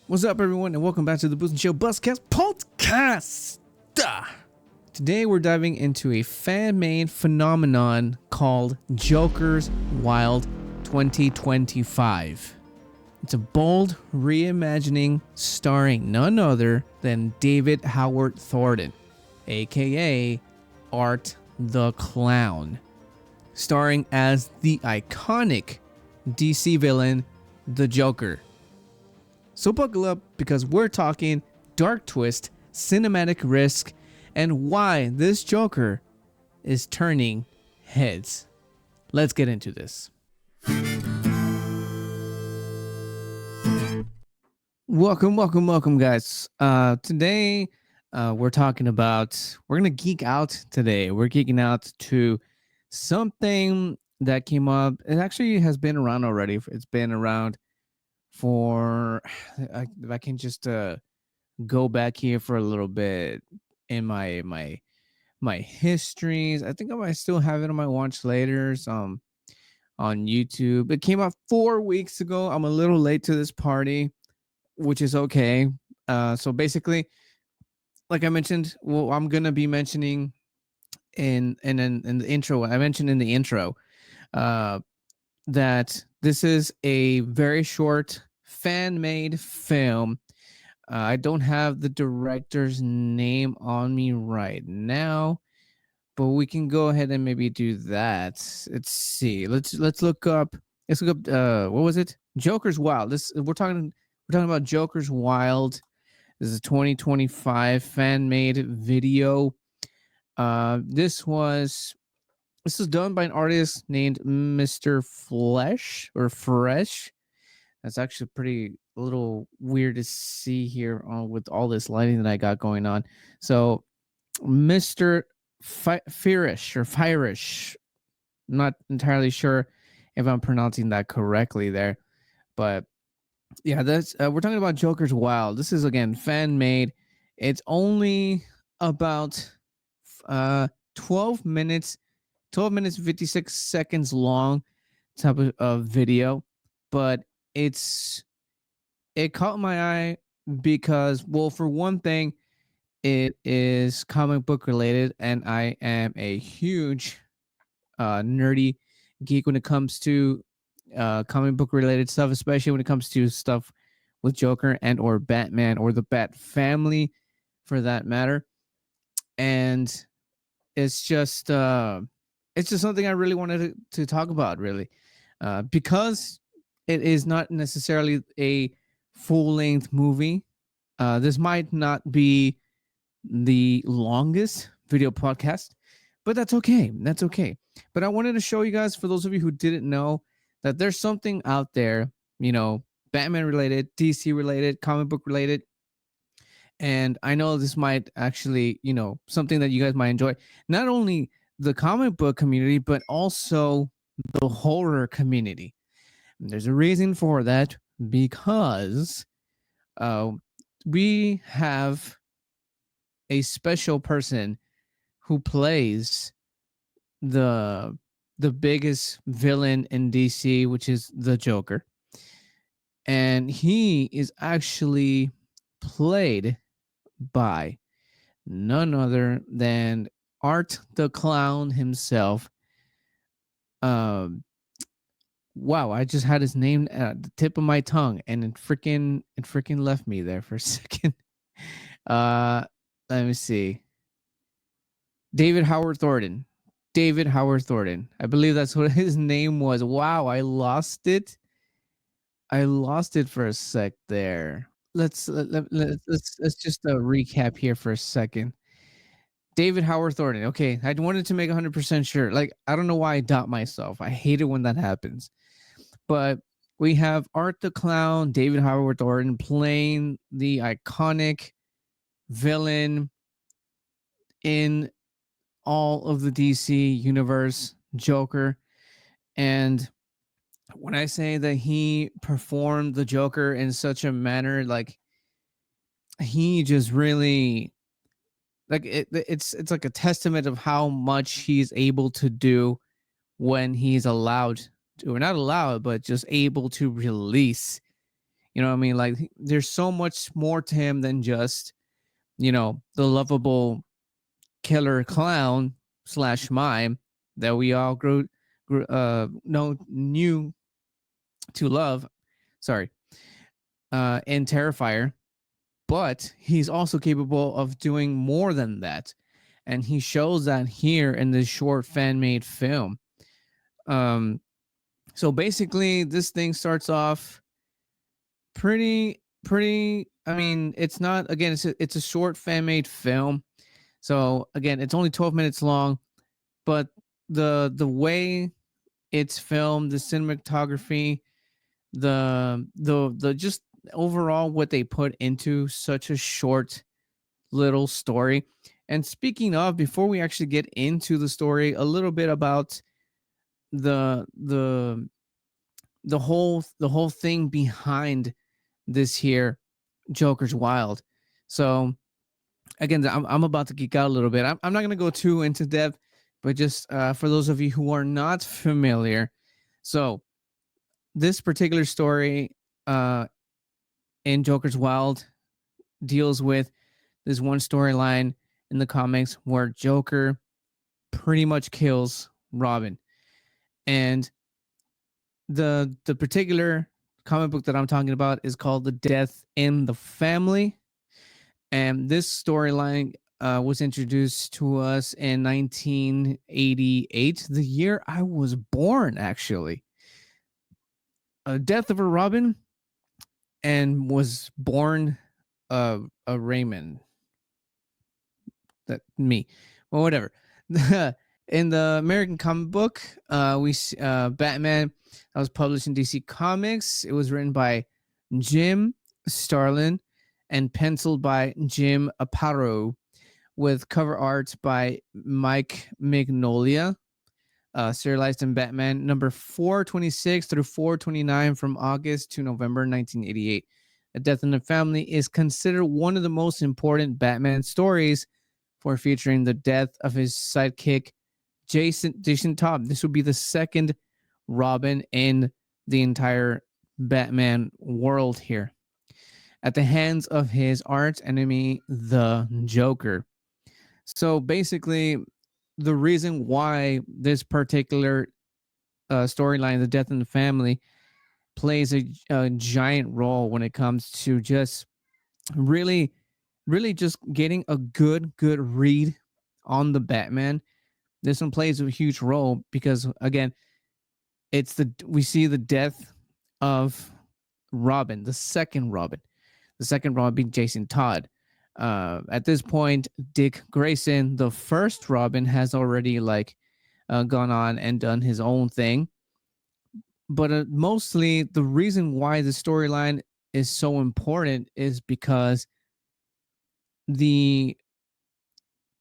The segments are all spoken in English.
What's up, everyone, and welcome back to the Booze and Chill Buzzcast podcast. Today, we're diving into a fan-made phenomenon called Joker's Wild 2025. It's a bold reimagining starring none other than David Howard Thornton, aka Art the Clown, starring as the iconic DC villain, the Joker. So buckle up because we're talking dark twist, cinematic risk, and why this Joker is turning heads. Let's get into this. Welcome, guys. Today, we're gonna geek out today. We're geeking out to something that came up. It actually has been around already. It's been around for, if I can just go back here for a little bit in my histories. I think I might still have it on my watch laters on YouTube. It came out 4 weeks ago. I'm a little late to this party, which is okay. So basically, like I mentioned, well, I'm gonna be mentioning in the intro. I mentioned in the intro that this is a very short fan-made film. I don't have the director's name on me right now, but we can go ahead and maybe do that. Let's see. Let's look up. Let's look up. What was it? Joker's Wild. We're talking about Joker's Wild. This is a 2025 fan-made video. This was done by an artist named Mr. Flesh or Fresh. That's actually pretty a little weird to see here with all this lighting that I got going on. So Mr. Firish, not entirely sure if I'm pronouncing that correctly there, but yeah, that's we're talking about Joker's Wild. This is again fan made. It's only about 12 minutes 56 seconds long type of video, but it caught my eye because, well, for one thing, it is comic book related, and I am a huge nerdy geek when it comes to comic book related stuff, especially when it comes to stuff with Joker and or Batman or the Bat family for that matter. And it's just something I really wanted to talk about, really, because it is not necessarily a full-length movie. This might not be the longest video podcast, but that's okay. That's okay. But I wanted to show you guys, for those of you who didn't know, that there's something out there, Batman related, DC related, comic book related. And I know this might actually, something that you guys might enjoy. Not only the comic book community, but also the horror community. And there's a reason for that, because we have a special person who plays the biggest villain in DC, which is the Joker. And he is actually played by none other than Art the Clown himself. Wow, I just had his name at the tip of my tongue, and it freaking left me there for a second. Let me see. David Howard Thornton. I believe that's what his name was. Wow, I lost it for a sec there. Let's just recap here for a second. David Howard Thornton. Okay, I wanted to make 100% sure. Like, I don't know why I doubt myself. I hate it when that happens. But we have Art the Clown, David Howard Thornton, playing the iconic villain in all of the DC universe, Joker. And when I say that he performed the Joker in such a manner, like, he just really, like, it's like a testament of how much he's able to do when he's allowed to, or not allowed, but just able to release You know what I mean? Like there's so much more to him than just, the lovable killer clown slash mime that we all grew no knew to love. Sorry, in Terrifier. But he's also capable of doing more than that, and he shows that here in this short fan made film. Um, so basically, this thing starts off pretty. I mean, it's not again. It's a short fan made film. So again, it's only 12 minutes long, but the way it's filmed, the cinematography, the just overall what they put into such a short little story. And speaking of, before we actually get into the story, a little bit about the the the whole thing behind this here Joker's Wild. So again, I'm about to geek out a little bit. I'm not going to go too into depth, but just for those of you who are not familiar, so this particular story in Joker's Wild deals with this one storyline in the comics where Joker pretty much kills Robin. And the particular comic book that I'm talking about is called The Death in the Family. And this storyline was introduced to us in 1988, the year I was born, actually. A Death of a Robin, and was born a Raymond. That me, well, whatever. In the American comic book, we Batman that was published in DC Comics. It was written by Jim Starlin and penciled by Jim Aparo, with cover art by Mike Mignola, serialized in Batman number 426 through 429 from August to November 1988. A Death in the Family is considered one of the most important Batman stories for featuring the death of his sidekick, Jason Todd. This would be the second Robin in the entire Batman world here, at the hands of his arch enemy, the Joker. So basically, the reason why this particular storyline, the Death in the Family, plays a giant role when it comes to just really, really just getting a good read on the Batman. This one plays a huge role because again, we see the death of Robin, the second Robin being Jason Todd. At this point, Dick Grayson, the first Robin, has already gone on and done his own thing. But mostly the reason why the storyline is so important is because the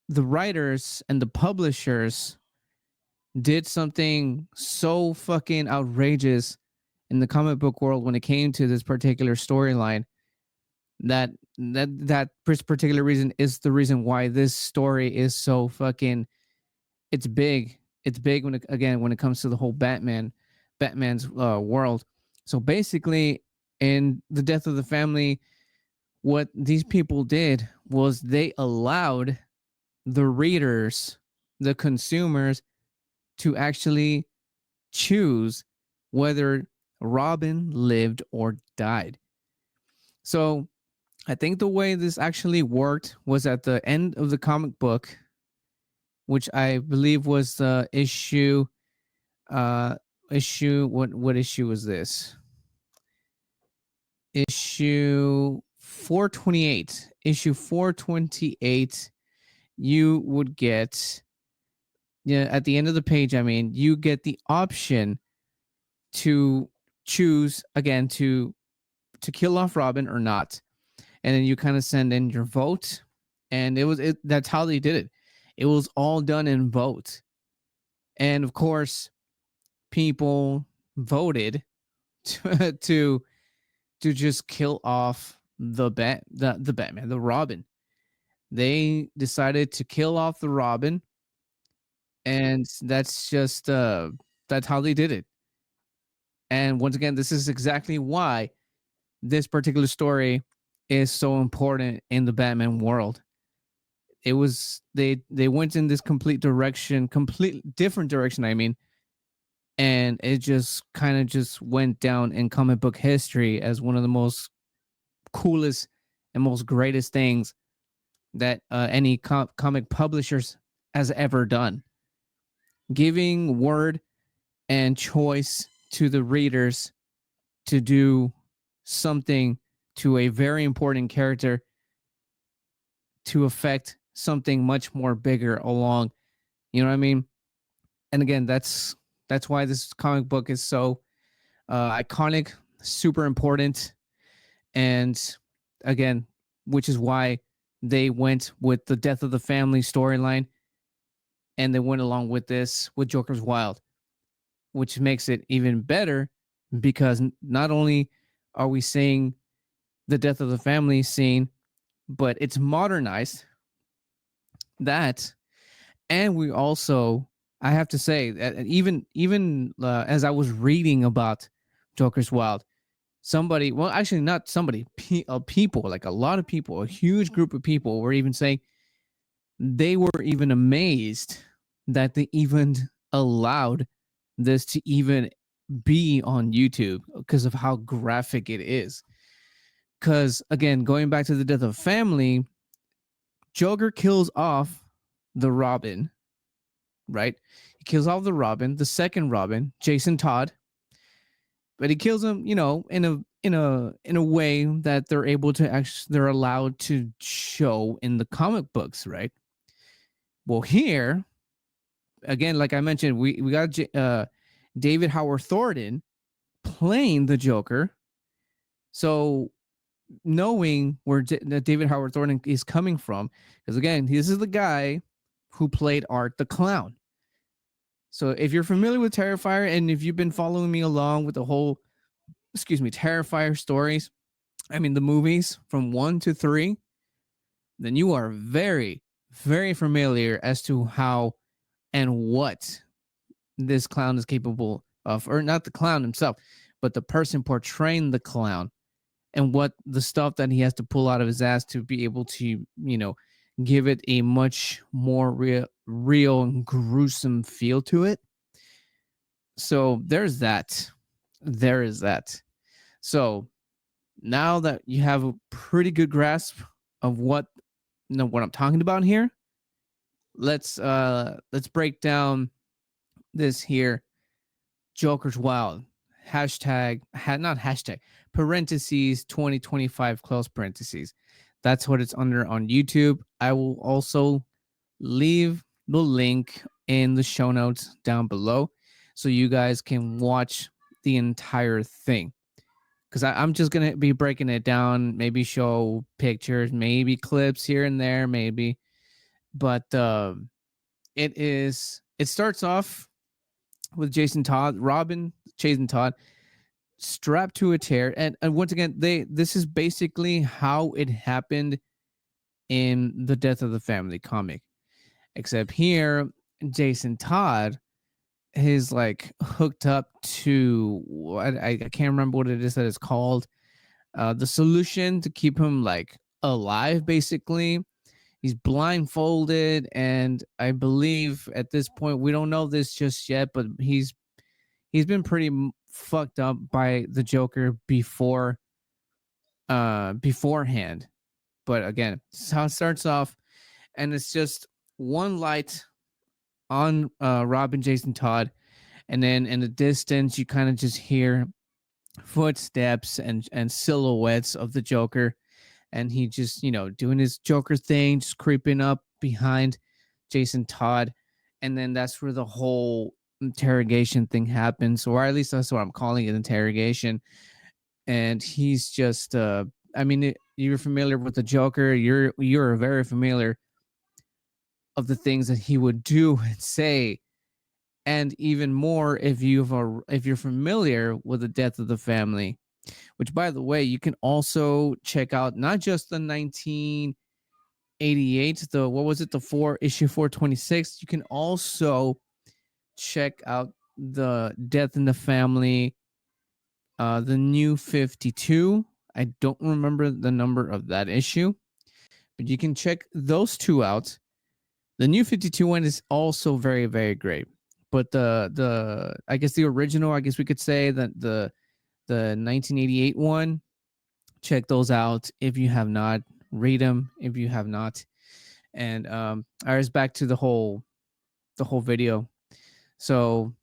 writers and the publishers did something so fucking outrageous in the comic book world when it came to this particular storyline that particular reason is the reason why this story is so fucking it's big when it comes to the whole Batman's world. So basically, in the Death of the Family, what these people did was they allowed the readers, the consumers, to actually choose whether Robin lived or died. So I think the way this actually worked was at the end of the comic book, which I believe was the issue. What issue was this? Issue 428. Issue 428. You would get, at the end of the page, I mean, you get the option to choose again to kill off Robin or not. And then you kind of send in your vote. And that's how they did it. It was all done in vote. And of course, people voted to just kill off the Batman, the Robin. They decided to kill off the Robin, and that's just that's how they did it. And once again, this is exactly why this particular story is so important in the Batman world. It was they went in this complete direction, complete different direction, I mean, and it just kind of just went down in comic book history as one of the most coolest and most greatest things that any comic publishers has ever done. Giving word and choice to the readers to do something to a very important character to affect something much more bigger along. You know what I mean? And again, that's why this comic book is so iconic, super important, and again, which is why they went with the death of the family storyline, and they went along with this with Joker's Wild, which makes it even better because not only are we seeing the death of the family scene, but it's modernized that, and we also, I have to say that even as I was reading about Joker's Wild, somebody, well, actually not somebody, people, like a lot of people, a huge group of people were even saying they were even amazed that they even allowed this to even be on YouTube because of how graphic it is. Because again, going back to the death of family, Joker kills off the Robin, right? He kills off the Robin, the second Robin, Jason Todd, but he kills him, you know, in a way that they're able to actually, they're allowed to show in the comic books, right? Well, here again, like I mentioned, we got David Howard Thornton playing the Joker. So knowing where David Howard Thornton is coming from, because again, this is the guy who played Art the Clown. So if you're familiar with Terrifier and if you've been following me along with the whole, Terrifier stories, I mean the movies from 1 to 3, then you are very, very familiar as to how and what this clown is capable of, or not the clown himself, but the person portraying the clown and what the stuff that he has to pull out of his ass to be able to, give it a much more real and gruesome feel to it. So there's that. There is that. So now that you have a pretty good grasp of what I'm talking about here, let's break down this here Joker's Wild hashtag not hashtag parentheses 2025 close parentheses. That's what it's under on YouTube. I will also leave the link in the show notes down below so you guys can watch the entire thing, because I'm just gonna be breaking it down, maybe show pictures, maybe clips here and there, maybe, but it starts off with Jason Todd, Robin, Jason Todd, strapped to a chair, and once again, this is basically how it happened in the Death of the Family comic, except here, Jason Todd is like hooked up to I can't remember what it is that it's called. The solution to keep him like alive, basically. He's blindfolded, and I believe at this point we don't know this just yet, but he's been pretty fucked up by the Joker beforehand. But again, this is how it starts off, and it's just one light on Robin Jason Todd, and then in the distance you kind of just hear footsteps and silhouettes of the Joker, and he just doing his Joker thing, just creeping up behind Jason Todd, and then that's where the whole interrogation thing happens, or at least that's what I'm calling it, interrogation. And he's just you're familiar with the Joker, you're very familiar of the things that he would do and say, and even more if you're familiar with the Death of the Family, which, by the way, you can also check out not just the 1988, the what was it, the issue 426. You can also check out the Death in the Family, the new 52. I don't remember the number of that issue, but you can check those two out. The new 52 one is also very, very great. But the I guess the original, I guess we could say that the 1988 one, check those out if you have not. Read them if you have not. And I was back to the whole video. So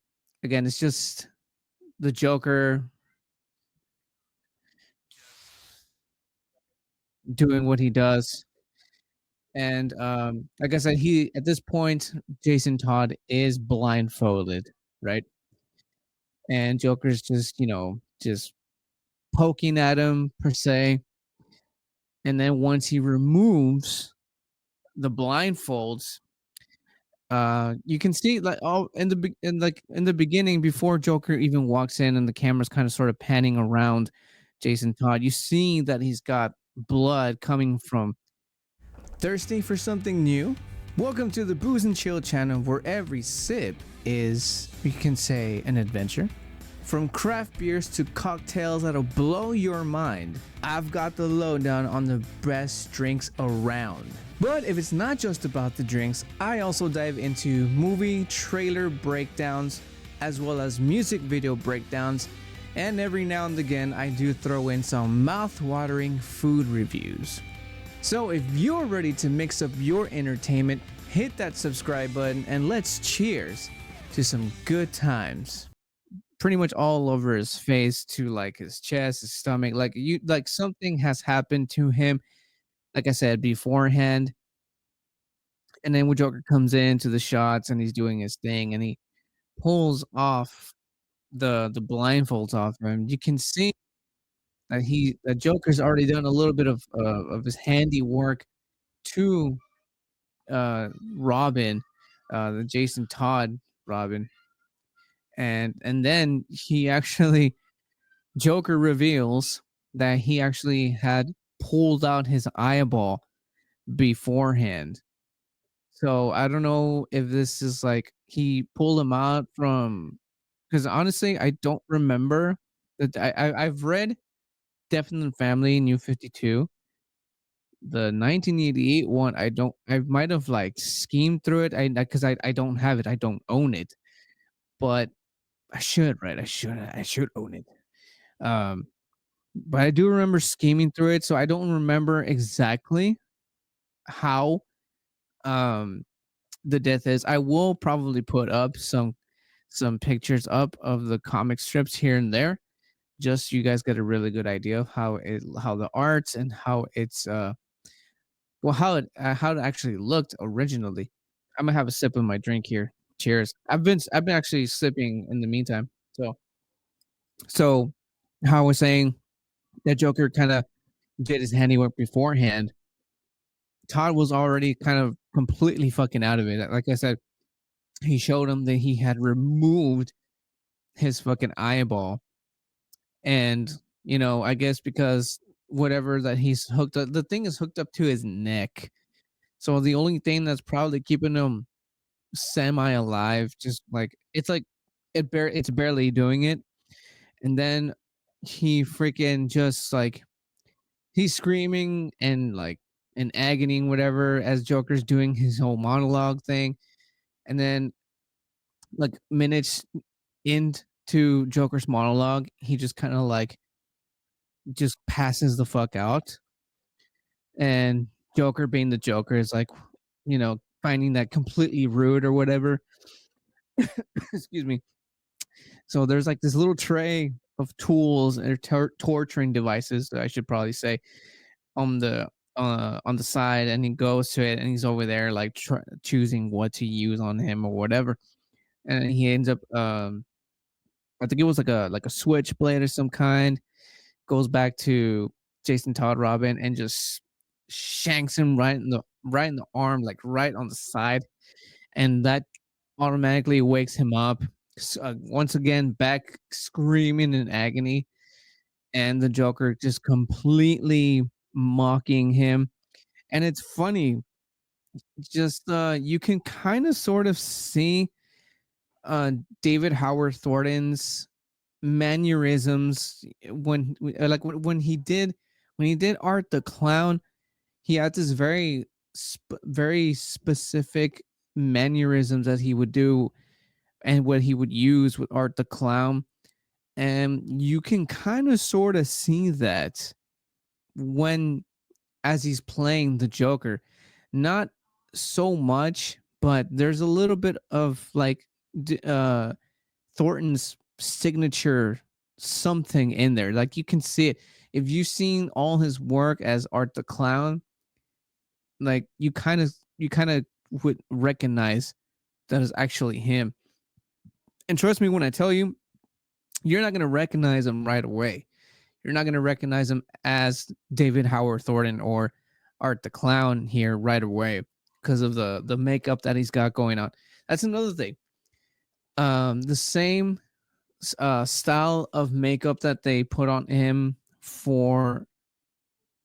again, it's just the Joker doing what he does. And like I said, he at this point, Jason Todd is blindfolded, right? And Joker's just, just poking at him per se. And then once he removes the blindfolds, you can see like all in the beginning before Joker even walks in and the camera's kind of sort of panning around Jason Todd, you see that he's got blood coming from. Thirsty for something new? Welcome to the Booze and Chill channel, where every sip is, you can say, an adventure. From craft beers to cocktails that'll blow your mind, I've got the lowdown on the best drinks around. But if it's not just about the drinks, I also dive into movie trailer breakdowns, as well as music video breakdowns, and every now and again I do throw in some mouth-watering food reviews. So if you're ready to mix up your entertainment, hit that subscribe button and let's cheers to some good times. Pretty much all over his face, to like his chest, his stomach, like something has happened to him, like I said beforehand. And then when Joker comes into the shots and he's doing his thing and he pulls off the blindfolds off him, you can see that the Joker's already done a little bit of his handiwork to Robin, the Jason Todd Robin. And then he actually Joker reveals that he actually had pulled out his eyeball beforehand. So I don't know if this is like he pulled him out from, because honestly I don't remember that. I've read Death in the Family New 52. The 1988 one, I might have like schemed through it. I because I don't have it. I don't own it. But I should, right? I should own it. Um but I do remember scheming through it, so I don't remember exactly how um the death is. I will probably put up some pictures up of the comic strips here and there, just so you guys get a really good idea of how the arts and how it's how it actually looked originally. I'm gonna have a sip of my drink here. Cheers. I've been actually sipping in the meantime. So how I was saying that Joker kind of did his handiwork beforehand. Todd was already kind of completely fucking out of it. Like I said, he showed him that he had removed his fucking eyeball, and I guess because whatever that he's hooked up, the thing is hooked up to his neck. So the only thing that's probably keeping him semi alive, just like it's barely doing it. And then he freaking just like he's screaming and like in agony, whatever, as Joker's doing his whole monologue thing. And then like minutes into Joker's monologue, he just kind of like just passes the fuck out. And Joker, being the Joker, is like, finding that completely rude or whatever. Excuse me. So there's like this little tray of tools or torturing devices, I should probably say, on the side, and he goes to it and he's over there like choosing what to use on him or whatever. And he ends up I think it was like a switchblade or some kind, goes back to Jason Todd Robin and just shanks him right in the arm, like right on the side, and that automatically wakes him up. Once again, back screaming in agony, and the Joker just completely mocking him. And it's funny, just you can kind of sort of see uh David Howard Thornton's mannerisms when he did when he did Art the Clown, he had this very specific mannerisms that he would do and what he would use with Art the Clown. And you can kind of sort of see that when as he's playing the Joker. Not so much, but there's a little bit of like Thornton's signature something in there. Like you can see it. If you've seen all his work as Art the Clown, like you kind of would recognize that is actually him. And trust me when I tell you, you're not gonna recognize him right away. You're not gonna recognize him as David Howard Thornton or Art the Clown here right away because of the makeup that he's got going on. That's another thing. The same style of makeup that they put on him for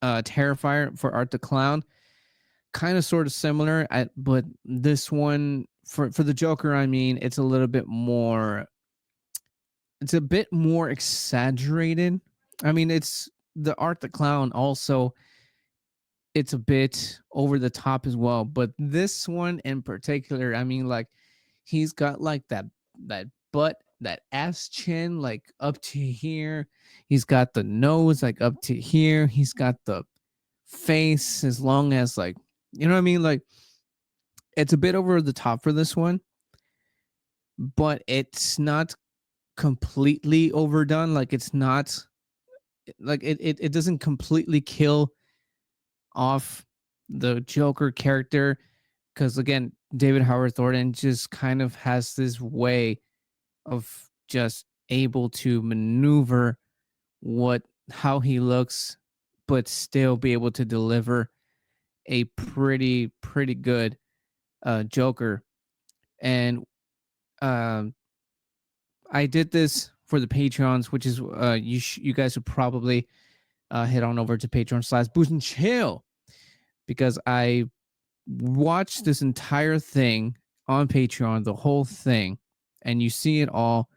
Terrifier for Art the Clown, kind of sort of similar. But this one for the Joker, I mean, it's a little bit more. It's a bit more exaggerated. I mean, it's the Art the Clown also. It's a bit over the top as well, but this one in particular, I mean, like he's got like that butt, that ass chin, like up to here. He's got the nose like up to here. He's got the face as long as like you know what I mean. Like it's a bit over the top for this one, but it's not completely overdone. Like it's not like it doesn't completely kill off the Joker character because again, David Howard Thornton just kind of has this way of just able to maneuver what how he looks, but still be able to deliver a pretty good Joker. And um, I did this for the Patreons, which is you guys would probably head on over to Patreon/Booze and Chill because I watch this entire thing on Patreon, the whole thing, and you see it all.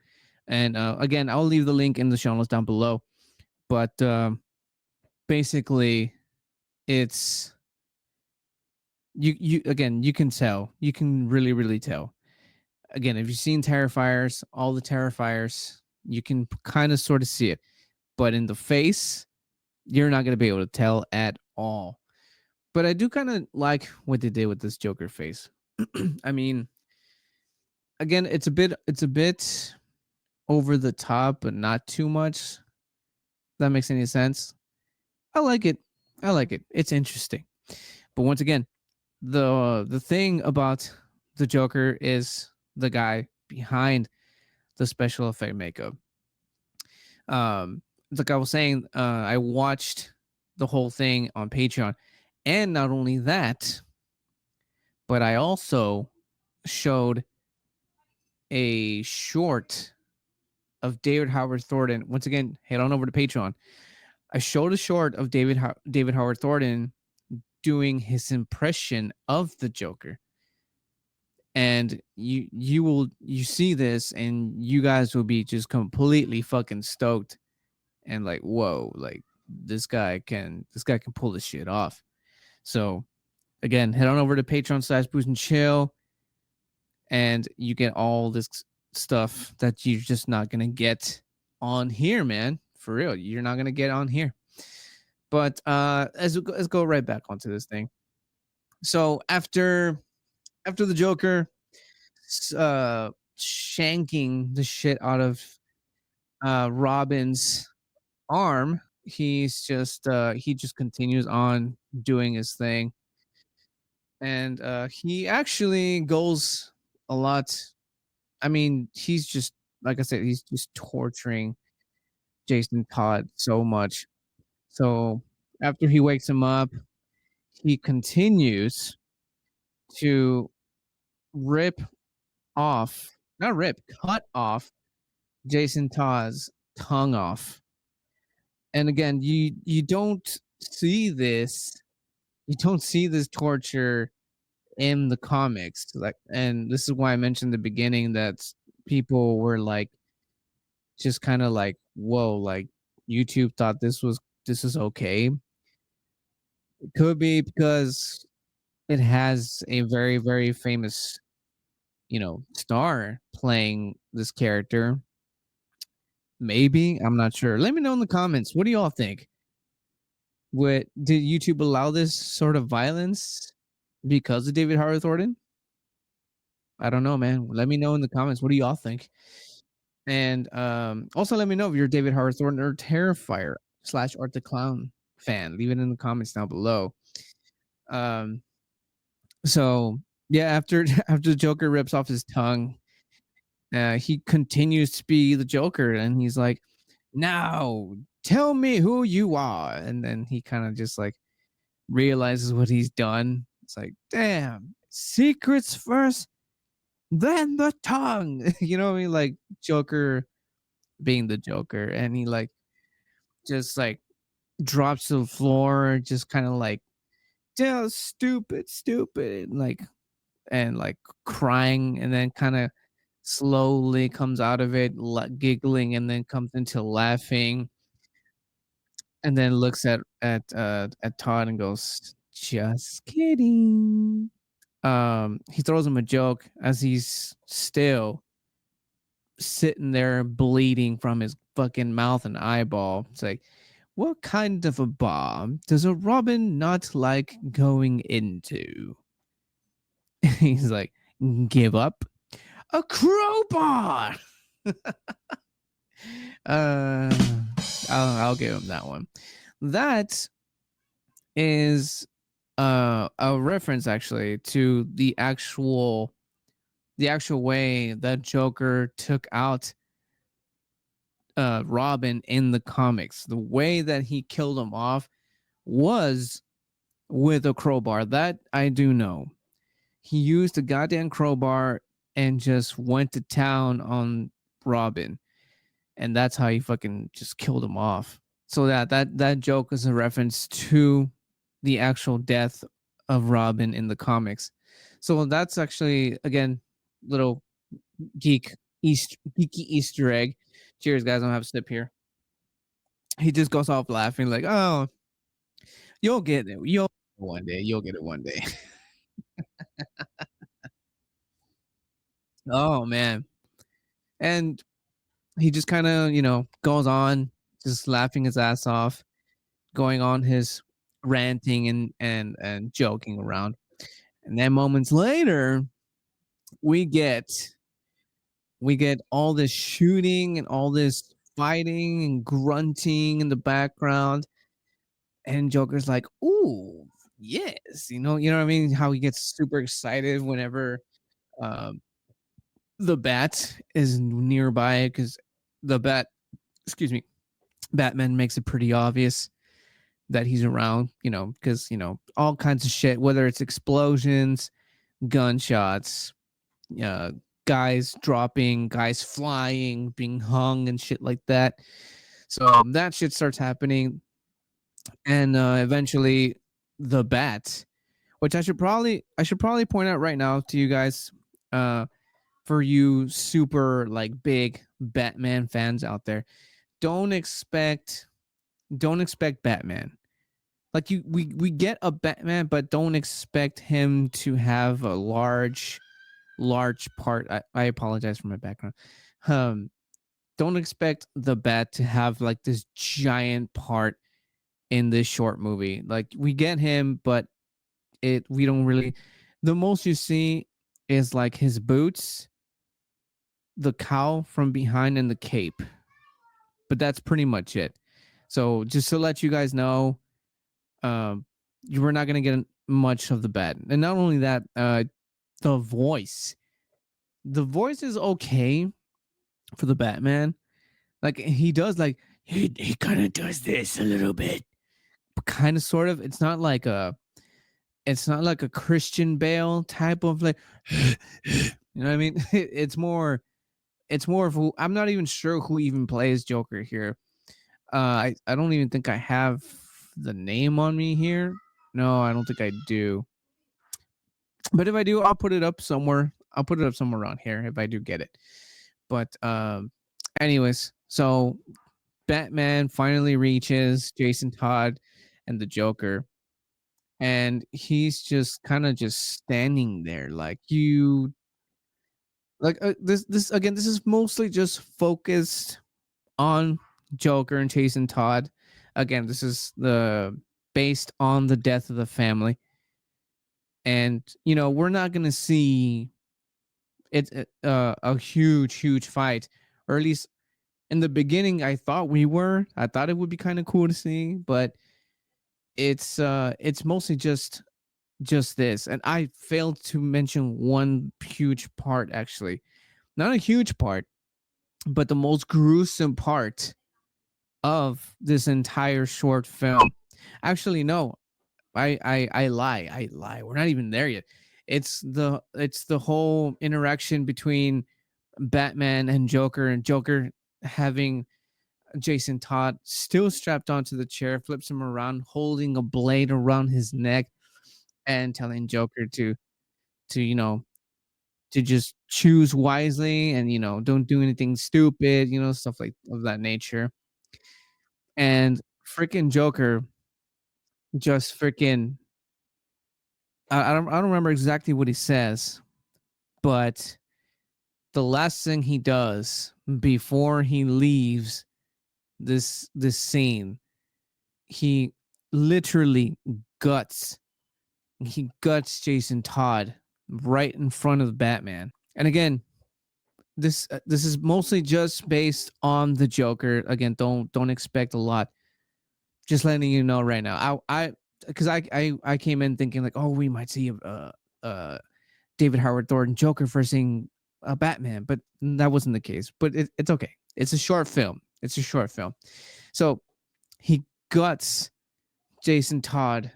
And again, I'll leave the link in the show notes down below. But basically, it's you again. You can tell. You can really tell. Again, if you've seen Terrifiers, all the Terrifiers, you can kind of sort of see it. But in the face, you're not going to be able to tell at all. But I do kind of like what they did with this Joker face. I mean, again, it's a bit over the top, but not too much. If that makes any sense. I like it. I like it. It's interesting. But once again, the thing about the Joker is the guy behind the special effect makeup. Like I was saying, I watched the whole thing on Patreon, and not only that, but I also showed a short of David Howard Thornton. Once again, head on over to Patreon. I showed a short of David Howard Thornton doing his impression of the Joker. And you see this and you guys will be just completely fucking stoked and like, whoa, like this guy can pull this shit off. So again, head on over to Patreon/Booze and Chill and you get all this stuff that you're just not gonna get on here, man. For real, you're not gonna get on here. But let's go right back onto this thing. So after the Joker shanking the shit out of Robin's arm, he just continues on doing his thing, and he actually goes a lot. I mean, he's just like I said, he's just torturing Jason Todd so much. So after he wakes him up, he continues to rip off, not rip, cut off Jason Todd's tongue off. And again, you don't see this, you don't see this torture in the comics. Like, and this is why I mentioned in the beginning that people were like, just kind of like, whoa, like YouTube thought this was this is okay. It could be because it has a very, very famous, star playing this character. Maybe, I'm not sure. Let me know in the comments. What do y'all think? Did YouTube allow this sort of violence because of David Howard Thornton? I don't know, man. Let me know in the comments. What do y'all think? And also let me know if you're a David Howard Thornton or Terrifier slash Art the Clown fan. Leave it in the comments down below. Um, so yeah, after after Joker rips off his tongue, he continues to be the Joker, and he's like, "Now tell me who you are." And then he kind of just like realizes what he's done. It's like, damn, secrets first, then the tongue. You know what I mean? Like Joker being the Joker, and he like just like drops to the floor, just kind of like, yeah, stupid, stupid, and like crying, and then kind of slowly comes out of it, giggling, and then comes into laughing, and then looks at Todd and goes, "Just kidding." He throws him a joke as he's still sitting there bleeding from his fucking mouth and eyeball. It's like, what kind of a bar does a robin not like going into? He's like, give up a crowbar. uh, I'll give him that one. That is a reference actually to the actual way that Joker took out Robin in the comics. The way that he killed him off was with a crowbar. That I do know. He used a goddamn crowbar and just went to town on Robin, and that's how he fucking just killed him off. So that joke is a reference to the actual death of Robin in the comics. So that's actually again little geeky Easter egg. Cheers, guys! I'm gonna have a sip here. He just goes off laughing like, "Oh, you'll get it. You'll one day. You'll get it one day." Oh man, and he just kind of goes on, just laughing his ass off, going on his ranting and joking around. And then moments later, we get we get all this shooting and all this fighting and grunting in the background, and Joker's like, "Ooh, yes," you know what I mean? How he gets super excited whenever um, the bat is nearby because the bat, excuse me, Batman makes it pretty obvious that he's around, because all kinds of shit, whether it's explosions, gunshots, uh, guys dropping, guys flying, being hung, and shit like that. So that shit starts happening, and eventually, the bat, which I should probably point out right now to you guys, for you super like big Batman fans out there, don't expect Batman. Like we get a Batman, but don't expect him to have a large part. I apologize for my background. Um, don't expect the Bat to have like this giant part in this short movie. Like we get him, but we don't really. The most you see is like his boots, the cowl from behind, and the cape. But that's pretty much it. So just to let you guys know, you were not going to get much of the Bat. And not only that, the voice. The voice is okay for the Batman. Like he does he kind of does this a little bit. Kind of sort of. It's not like a Christian Bale type of like you know what I mean? It's more of who I'm not even sure who even plays Joker here. I don't even think I have the name on me here. No, I don't think I do. But if I do, I'll put it up somewhere. I'll put it up somewhere around here if I do get it. But anyways, so Batman finally reaches Jason Todd and the Joker, and he's just kind of just standing there like you like this again. This is mostly just focused on Joker and Jason Todd. Again, this is the based on the death of the family, and we're not gonna see a huge fight, or at least in the beginning I thought we were. I thought it would be kind of cool to see, but it's mostly just this. And I failed to mention one huge part, actually. Not a huge part, but the most gruesome part of this entire short film. Actually, no, I lie. I lie. We're not even there yet. It's the whole interaction between Batman and Joker having Jason Todd still strapped onto the chair, flips him around, holding a blade around his neck, and telling Joker to to just choose wisely, and don't do anything stupid, stuff like of that nature. And freaking Joker just freaking I don't remember exactly what he says, but the last thing he does before he leaves this scene, he literally guts guts Jason Todd right in front of Batman. And again, this is mostly just based on the Joker. Again, don't expect a lot. Just letting you know right now. I because I came in thinking like, oh, we might see David Howard Thornton Joker versing Batman, but that wasn't the case. But it's okay. It's a short film. It's a short film. So he guts Jason Todd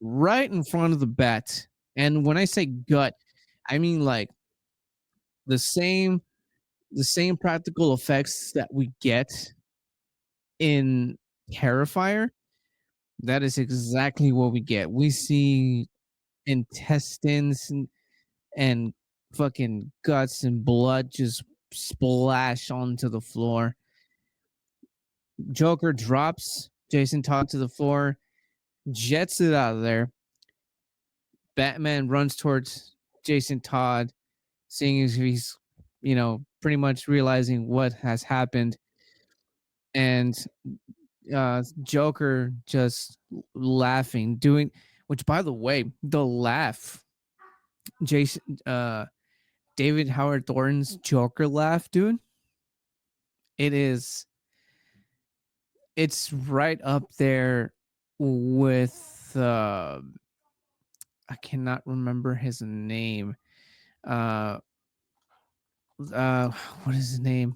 right in front of the bat. And when I say gut, I mean like the same the same practical effects that we get in Terrifier. That is exactly what we get. We see intestines and fucking guts and blood just splash onto the floor. Joker drops Jason Todd to the floor, jets it out of there. Batman runs towards Jason Todd, seeing as he's, pretty much realizing what has happened. And Joker just laughing, doing, which by the way, the laugh, Jason, David Howard Thornton's Joker laugh, dude, it is, it's right up there with, I cannot remember his name. Uh, what is his name?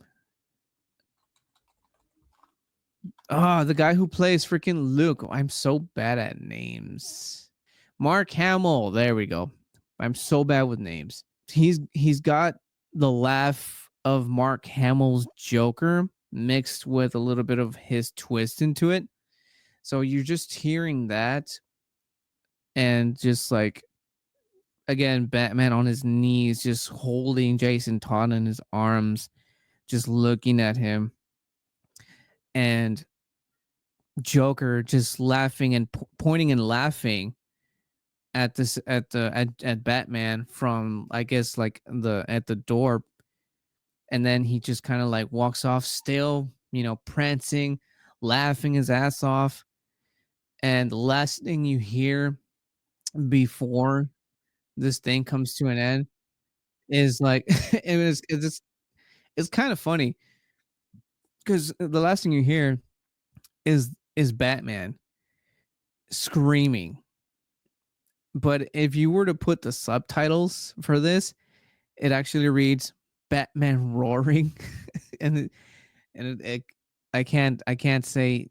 Oh, the guy who plays freaking Luke. I'm so bad at names. Mark Hamill. There we go. I'm so bad with names. He's got the laugh of Mark Hamill's Joker mixed with a little bit of his twist into it. So you're just hearing that, and just like, again, Batman on his knees, just holding Jason Todd in his arms, just looking at him, and Joker just laughing and pointing and laughing at this at Batman from, I guess, like the at the door. And then he just kind of like walks off, still prancing, laughing his ass off. And the last thing you hear before this thing comes to an end is like it's kind of funny, because the last thing you hear is Batman screaming. But if you were to put the subtitles for this, it actually reads Batman roaring. and it, I can't say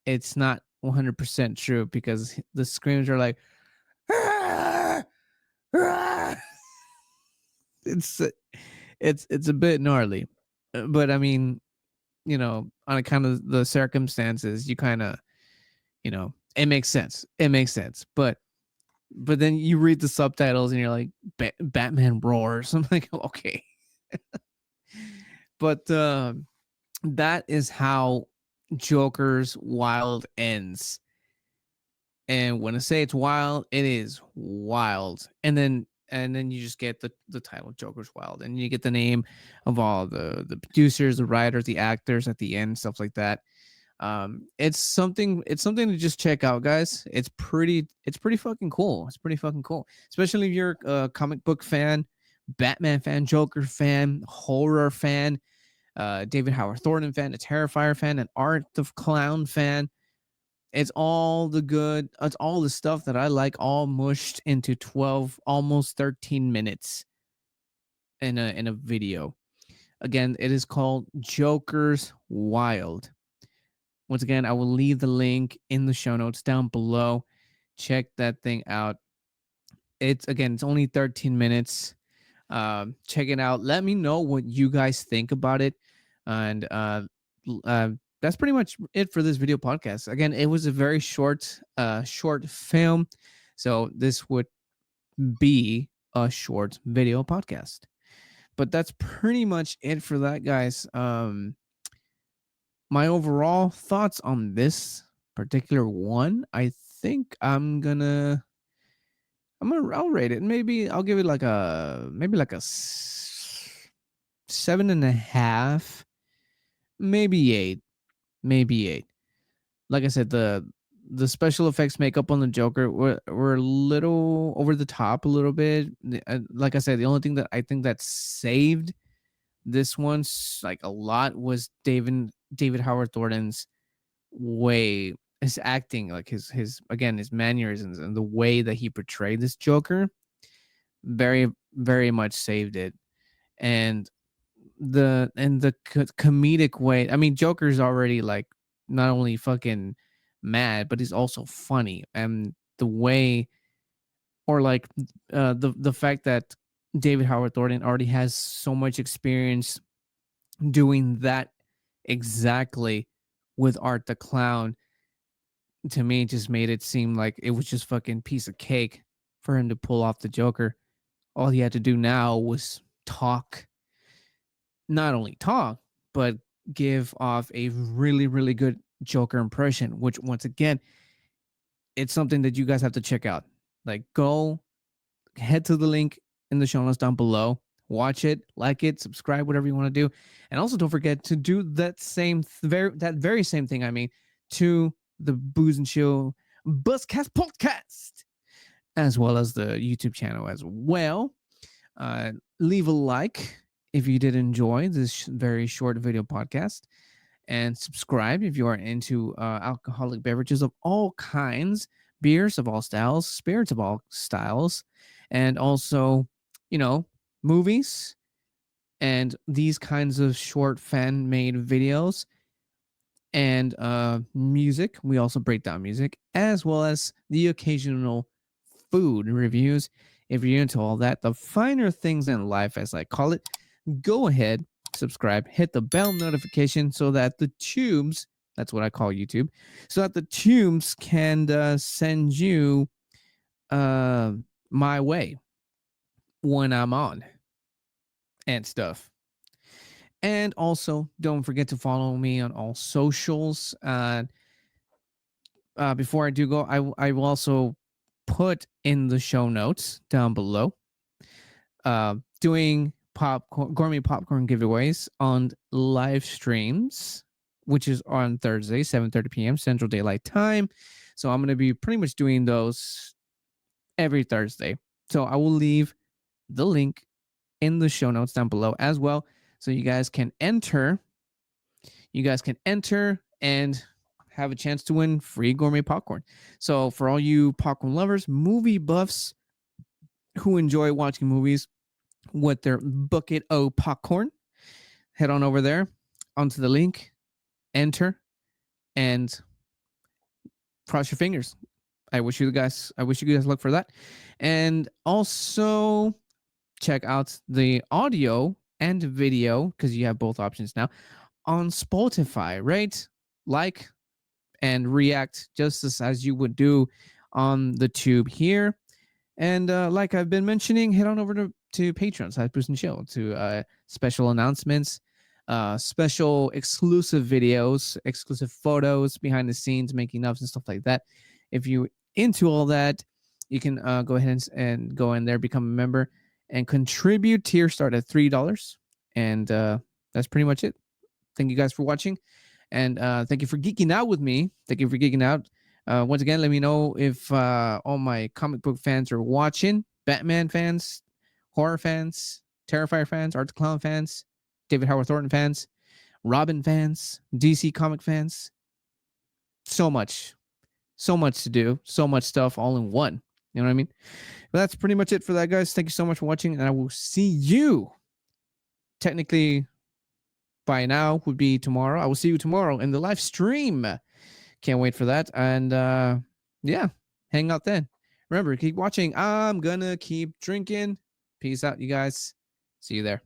it's not 100% true, because the screams are like, "Ah! Ah!" it's it's a bit gnarly. But I mean, on account of the circumstances, you kind of, it makes sense. It makes sense. But then you read the subtitles and you're like, Batman roars. I'm like, okay. But that is how Joker's wild ends. And when I say it's wild, it is wild. And then you just get the title Joker's Wild, and you get the name of all the producers, the writers, the actors at the end, stuff like that. It's something to just check out, guys. It's pretty fucking cool. It's pretty fucking cool, especially if you're a comic book fan, Batman fan, Joker fan, horror fan, David Howard Thornton fan, a Terrifier fan, an Art of Clown fan. It's all the stuff that I like, all mushed into 12, almost 13 minutes in a video. Again, it is called Joker's Wild. Once again, I will leave the link in the show notes down below. Check that thing out. It's only 13 minutes. Check it out. Let me know what you guys think about it. And that's pretty much it for this video podcast. Again, it was a very short film. So this would be a short video podcast. But that's pretty much it for that, guys. My overall thoughts on this particular one, I think I'll rate it. Maybe I'll give it like a 7.5, maybe 8, maybe 8. Like I said, the special effects makeup on the Joker were a little over the top, a little bit. Like I said, the only thing that I think that saved this one's like a lot was David Howard Thornton's way, his acting, like his again, his mannerisms and the way that he portrayed this Joker very, very much saved it. And the comedic way, I mean, Joker's already like not only fucking mad, but he's also funny. And the way, or like the fact that David Howard Thornton already has so much experience doing that exactly with Art the Clown, to me just made it seem like it was just fucking piece of cake for him to pull off the Joker. All he had to do now was talk, not only talk, but give off a really, really good Joker impression, which once again, it's something that you guys have to check out. Like, go head to the link in the show notes down below, watch it, like it, subscribe, whatever you want to do. And also don't forget to do that very same thing, I mean, to the Booze and Chill Buzzcast podcast, as well as the YouTube channel as well. Leave a like if you did enjoy this very short video podcast, and subscribe if you are into alcoholic beverages of all kinds, beers of all styles, spirits of all styles, and also, movies and these kinds of short fan-made videos, and music. We also break down music, as well as the occasional food reviews. If you're into all that, the finer things in life, as I call it, go ahead, subscribe, hit the bell notification so that the tubes, that's what I call YouTube, so that the tubes can send you my way when I'm on and stuff. And also, don't forget to follow me on all socials. Before I do go, I will also put in the show notes down below doing gourmet popcorn giveaways on live streams, which is on Thursday, 7:30 p.m. Central Daylight Time. So I'm going to be pretty much doing those every Thursday. So I will leave the link in the show notes down below as well, so you guys can enter. And have a chance to win free gourmet popcorn. So for all you popcorn lovers, movie buffs who enjoy watching movies with their bucket of popcorn, head on over there onto the link, enter, and cross your fingers. I wish you guys luck for that. And also check out the audio and video, because you have both options now, on Spotify, right? Like and react just as you would do on the tube here. And like I've been mentioning, head on over to Patreon, Booze and Chill, to special announcements, special exclusive videos, exclusive photos, behind the scenes, making ups and stuff like that. If you into all that, you can go ahead and go in there, become a member, and contribute. Tiers start at $3, and that's pretty much it. Thank you guys for watching, and thank you for geeking out with me. Thank you for geeking out. Once again, let me know if all my comic book fans are watching, Batman fans, horror fans, Terrifier fans, Art the Clown fans, David Howard Thornton fans, Robin fans, DC comic fans. So much to do, so much stuff all in one. You know what I mean? But that's pretty much it for that, guys. Thank you so much for watching, and I will see you. Technically, by now would be tomorrow. I will see you tomorrow in the live stream. Can't wait for that. And yeah, hang out then. Remember, keep watching. I'm gonna keep drinking. Peace out, you guys. See you there.